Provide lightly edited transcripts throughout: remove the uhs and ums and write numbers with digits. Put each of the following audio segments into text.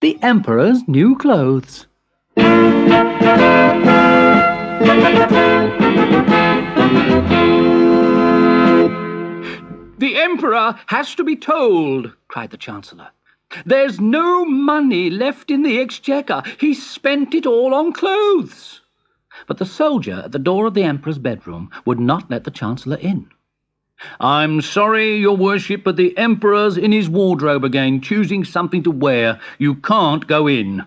the Emperor's new clothes. "The Emperor has to be told," cried the Chancellor. "There's no money left in the exchequer. He spent it all on clothes." But the soldier at the door of the Emperor's bedroom would not let the Chancellor in. "I'm sorry, your worship, but the Emperor's in his wardrobe again, choosing something to wear. You can't go in."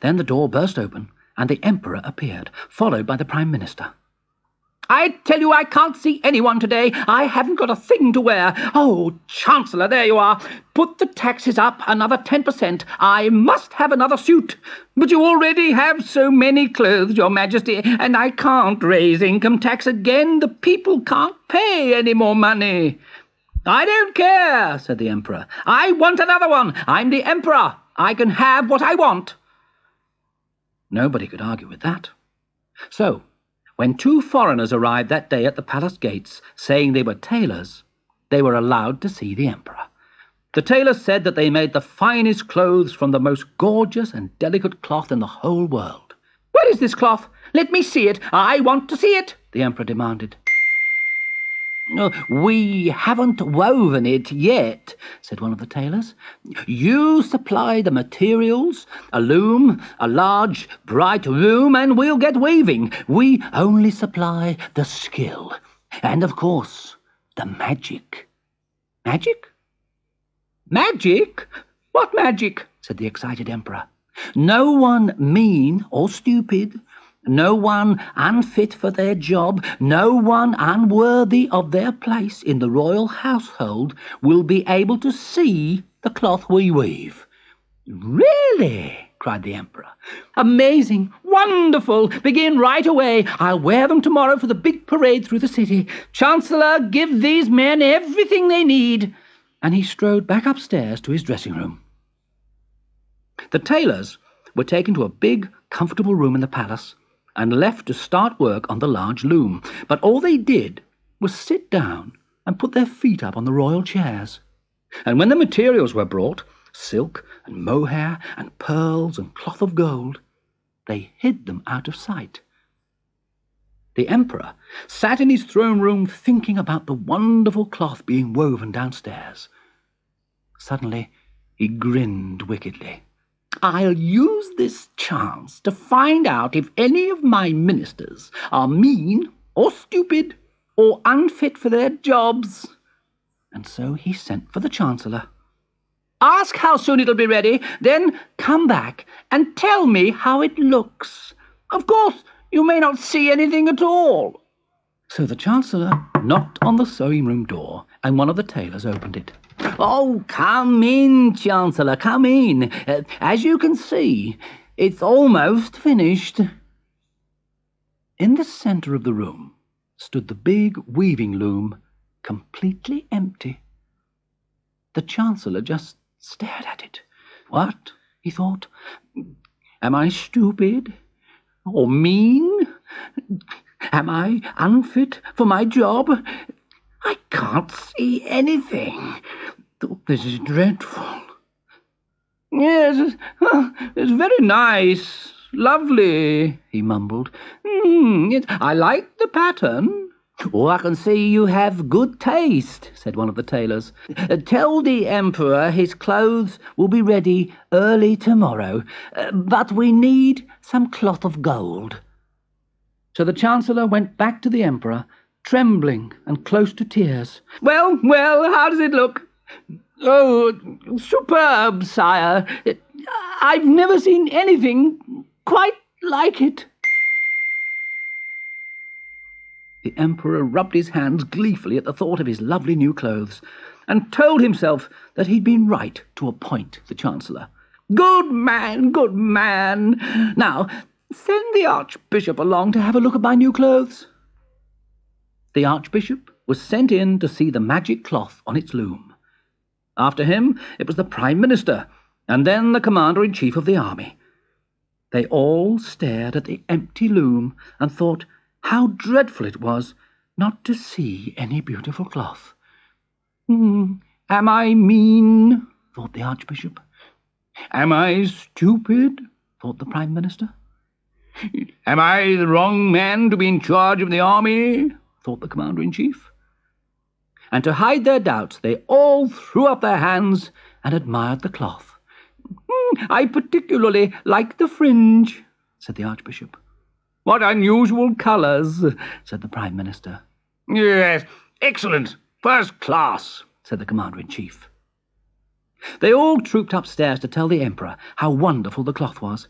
Then the door burst open, and the Emperor appeared, followed by the Prime Minister. "I tell you, I can't see anyone today. I haven't got a thing to wear. Oh, Chancellor, there you are. Put the taxes up another 10%. I must have another suit. But you already have so many clothes, Your Majesty, and I can't raise income tax again. The people can't pay any more money." "I don't care," said the Emperor. "I want another one. I'm the Emperor. I can have what I want." Nobody could argue with that. So, when 2 foreigners arrived that day at the palace gates, saying they were tailors, they were allowed to see the Emperor. The tailors said that they made the finest clothes from the most gorgeous and delicate cloth in the whole world. "Where is this cloth? Let me see it. I want to see it," the Emperor demanded. "We haven't woven it yet," said one of the tailors. "You supply the materials, a loom, a large, bright loom, and we'll get weaving. We only supply the skill, and, of course, the magic." "Magic? Magic? What magic?" said the excited Emperor. "No one mean or stupid, no one unfit for their job, no one unworthy of their place in the royal household will be able to see the cloth we weave." "Really?" cried the Emperor. "Amazing! Wonderful! Begin right away. I'll wear them tomorrow for the big parade through the city. Chancellor, give these men everything they need." And he strode back upstairs to his dressing room. The tailors were taken to a big, comfortable room in the palace and left to start work on the large loom. But all they did was sit down and put their feet up on the royal chairs. And when the materials were brought, silk and mohair and pearls and cloth of gold, they hid them out of sight. The Emperor sat in his throne room thinking about the wonderful cloth being woven downstairs. Suddenly he grinned wickedly. "I'll use this chance to find out if any of my ministers are mean or stupid or unfit for their jobs." And so he sent for the Chancellor. "Ask how soon it'll be ready, then come back and tell me how it looks. Of course, you may not see anything at all." So the Chancellor knocked on the sewing room door, and one of the tailors opened it. "Oh, come in, Chancellor, come in. As you can see, it's almost finished." In the centre of the room stood the big weaving loom, completely empty. The Chancellor just stared at it. "What?" he thought. "Am I stupid? Or mean? Am I unfit for my job? I can't see anything. This is dreadful." "Yes, it's very nice, lovely," he mumbled. "I like the pattern." "Oh, I can see you have good taste," said one of the tailors. "Tell the Emperor his clothes will be ready early tomorrow, but we need some cloth of gold." So the Chancellor went back to the Emperor, trembling and close to tears. Well, how does it look?" "Oh, superb, sire. I've never seen anything quite like it." The Emperor rubbed his hands gleefully at the thought of his lovely new clothes, and told himself that he'd been right to appoint the Chancellor. Good man, good man. Now, send the Archbishop along to have a look at my new clothes." The Archbishop was sent in to see the magic cloth on its loom. After him it was the Prime Minister, and then the Commander-in-Chief of the army. They all stared at the empty loom and thought how dreadful it was not to see any beautiful cloth. "Am I mean?" thought the Archbishop. Am I stupid? Thought the Prime Minister. Am I the wrong man to be in charge of the army? Thought the Commander-in-Chief. And to hide their doubts, they all threw up their hands and admired the cloth. I particularly like the fringe, said the Archbishop. What unusual colours, said the Prime Minister. Yes, excellent, first class, said the Commander-in-Chief. They all trooped upstairs to tell the Emperor how wonderful the cloth was,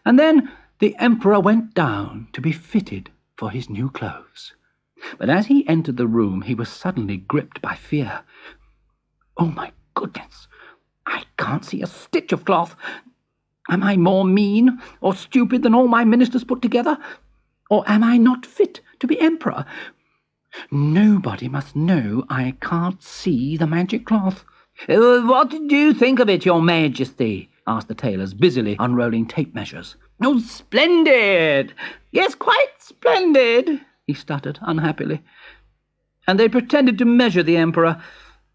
and then the Emperor went down to be fitted for his new clothes. But as he entered the room, he was suddenly gripped by fear. Oh, my goodness! I can't see a stitch of cloth. Am I more mean or stupid than all my ministers put together? Or am I not fit to be emperor? Nobody must know I can't see the magic cloth. What did you think of it, Your Majesty? Asked the tailors, busily unrolling tape measures. Oh, splendid! Yes, quite splendid, he stuttered unhappily. And they pretended to measure the emperor,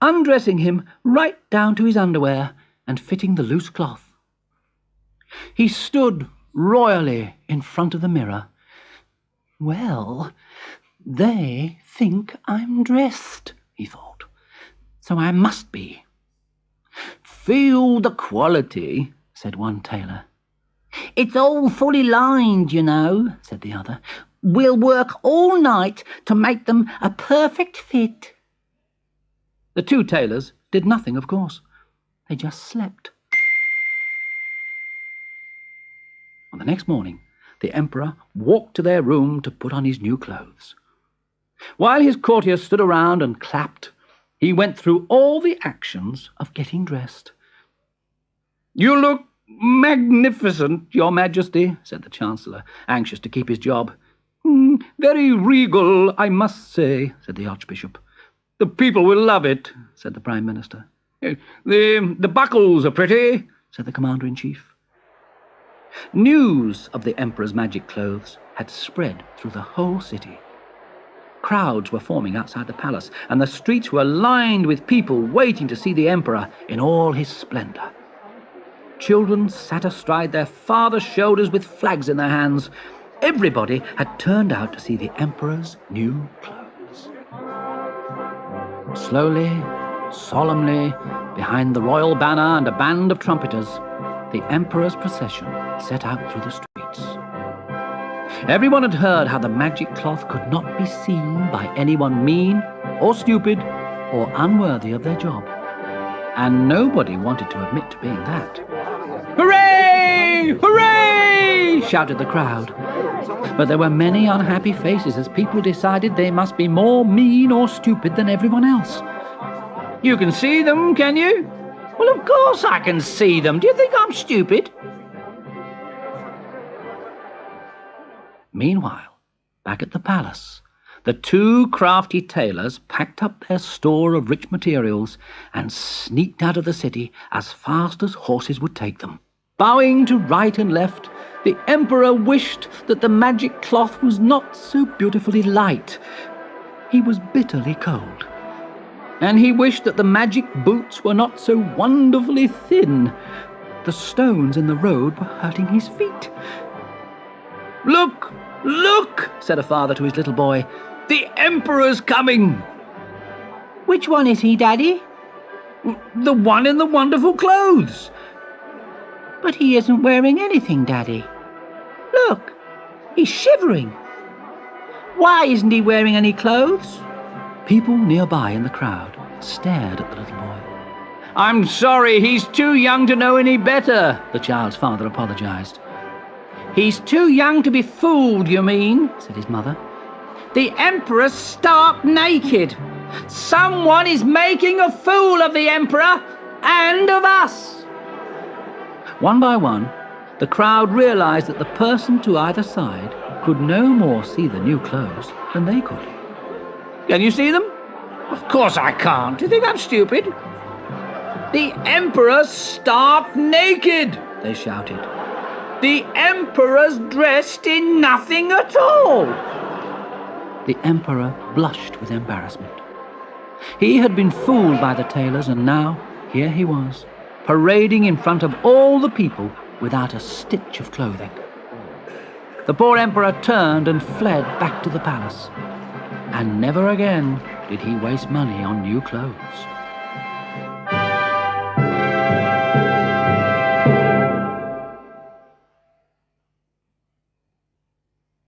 undressing him right down to his underwear and fitting the loose cloth. He stood royally in front of the mirror. Well, they think I'm dressed, he thought, so I must be. Feel the quality, said one tailor. It's all fully lined, you know, said the other. We'll work all night to make them a perfect fit. The two tailors did nothing, of course. They just slept. On the next morning, the Emperor walked to their room to put on his new clothes. While his courtiers stood around and clapped, he went through all the actions of getting dressed. You look magnificent, Your Majesty, said the Chancellor, anxious to keep his job. Very regal, I must say, said the Archbishop. The people will love it, said the Prime Minister. The buckles are pretty, said the Commander-in-Chief. News of the Emperor's magic clothes had spread through the whole city. Crowds were forming outside the palace, and the streets were lined with people waiting to see the Emperor in all his splendour. Children sat astride their father's shoulders with flags in their hands. Everybody had turned out to see the Emperor's new clothes. Slowly, solemnly, behind the royal banner and a band of trumpeters, the Emperor's procession set out through the streets. Everyone had heard how the magic cloth could not be seen by anyone mean or stupid or unworthy of their job. And nobody wanted to admit to being that. Hooray! Hooray! Shouted the crowd. But there were many unhappy faces as people decided they must be more mean or stupid than everyone else. You can see them, can you? Well, of course I can see them. Do you think I'm stupid? Meanwhile, back at the palace, the two crafty tailors packed up their store of rich materials and sneaked out of the city as fast as horses would take them. Bowing to right and left, the Emperor wished that the magic cloth was not so beautifully light. He was bitterly cold. And he wished that the magic boots were not so wonderfully thin. The stones in the road were hurting his feet. Look, look, said a father to his little boy. The Emperor's coming. Which one is he, Daddy? The one in the wonderful clothes. But he isn't wearing anything, Daddy. Look, he's shivering. Why isn't he wearing any clothes? People nearby in the crowd stared at the little boy. I'm sorry, he's too young to know any better, the child's father apologized. He's too young to be fooled, you mean, said his mother. The Emperor's stark naked. Someone is making a fool of the Emperor and of us. One by one, the crowd realized that the person to either side could no more see the new clothes than they could. Can you see them? Of course I can't. Do you think I'm stupid? The Emperor's stark naked, they shouted. The Emperor's dressed in nothing at all. The Emperor blushed with embarrassment. He had been fooled by the tailors, and now here he was, parading in front of all the people without a stitch of clothing. The poor emperor turned and fled back to the palace, and never again did he waste money on new clothes.